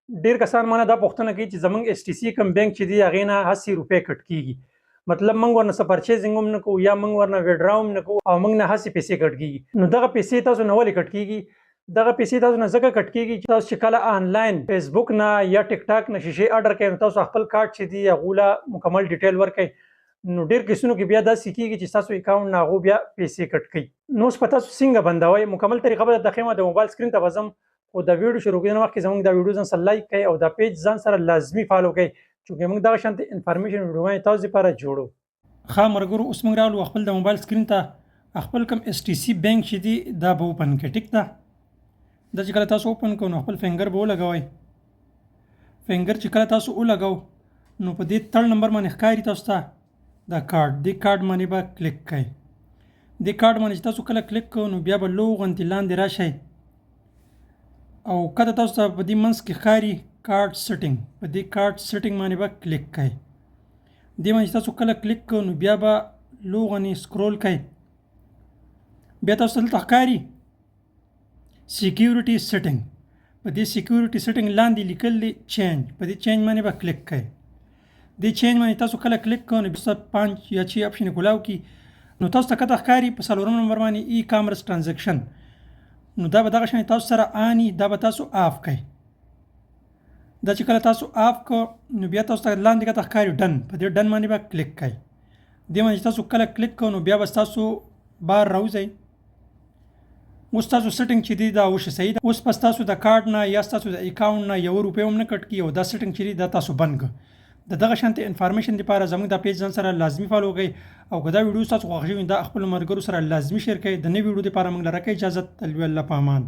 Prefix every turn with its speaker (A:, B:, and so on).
A: ډېر کسان مانه دا پوښتنه کوي چې زمونږ ایس ټي سي کوم بینک چې دی هغې نه 80 روپۍ کټ کېږي، مطلب موږ ورنه څه پرچیزنګ هم نه کوو یا موږ ورنه ویډرا هم نه کوو او موږ نه هسې پیسې کټ کېږي. نو دغه پیسې تاسو نه ولې کټ کېږي؟ دغه پیسې تاسو نه ځکه کټ کېږي چې تاسو چې کله آنلاین فیسبوک نه یا ټیک ټاک نه شیشې اډر کوئ نو تاسو خپل کارت چې دی هغو له مکمل ډیټیل ورکوئ. نو ډېر کیسونو کې بیا داسې کېږي چې ستاسو اکاونټ نه هغو بیا پیسې کټ کوي. نو اوس په تاسو څنګه بندوئ؟ مکمل طریقه به درته ښیم. د موبایل سکرین ته به ځم، خو د ویډیو شروع کېدو نه مخکې زموږ دا ویډیو ځان سره لایک کړئ او دا پیج ځان سره لازمي فالو کړئ، چونکې موږ دغه شانتې انفارمیشن ویډیوګانې تاسو دپاره جوړو. ښه ملګرو، اوس موږ راغلو خپل د موبایل سکرین ته. خپل کوم ایس ټي سي بینک چې دی دا به اوپن کړئ. ټیک ده، دا چې کله تاسو اوپن کړو نو خپل فنګر به ولګوئ. فنګر چې کله تاسو ولګو نو په دې تړ نمبر باندې ښکاري تاسو ته دا کارډ، دې کارډ باندې به کلیک کړئ. دې کارډ باندې چې تاسو کله کلیک کوئ نو بیا به لو غوندې لاندې راشئ او کته تاسو ته په دې منځ کې ښکاري کارډ سیټینګ. په دې کارډ سیټینګ باندې به کلیک کړئ. دې باندې چې تاسو کله کلیک کوئ نو بیا به لو غوندې سکرول کړئ. بیا تاسو ته دلته ښکاري سیکیورټي سیټینګ. په دې سیکیورټي سیټینګ لاندې لیکل دي چینج. په دې چینج باندې به کلیک کړئ. دې چینج باندې تاسو کله کلیک کوئ نو بیا 5 یا 6 اپشن کولاو کی نو تاسو ته کته ښکاري په 4 نمبر باندې ای کامرس ټرانزیکشن. نو دا به دغه شان تاسو سره آنی، دا به تاسو آف کړئ. دا چې کله تاسو آف کړو نو بیا تاسو ته لاندې کته ښکاري ډن. په دې ډن باندې به کلیک کړئ. دې باندې تاسو کله کلیک کوئ نو بیا به تاسو بار راوځئ. اوس تاسو سیټینګ چې دی دا وشي صحیح ده. اوس پس تاسو د کارډ نه یا تاسو د اکاونټ نه 1 روپۍ هم نه کټ کیږي او دا سیټینګ چې دی دا تاسو بند کړه. د دغه شانتې انفارمیشن لپاره زموږ د پیج ځان سره لازمي فالو کړئ او که دا ویډیو تاسو خوښ شوي دا خپلو ملګرو سره لازمي شیر کړئ. د نوې ویډیو لپاره موږ له راکړئ اجازت. الله په امان.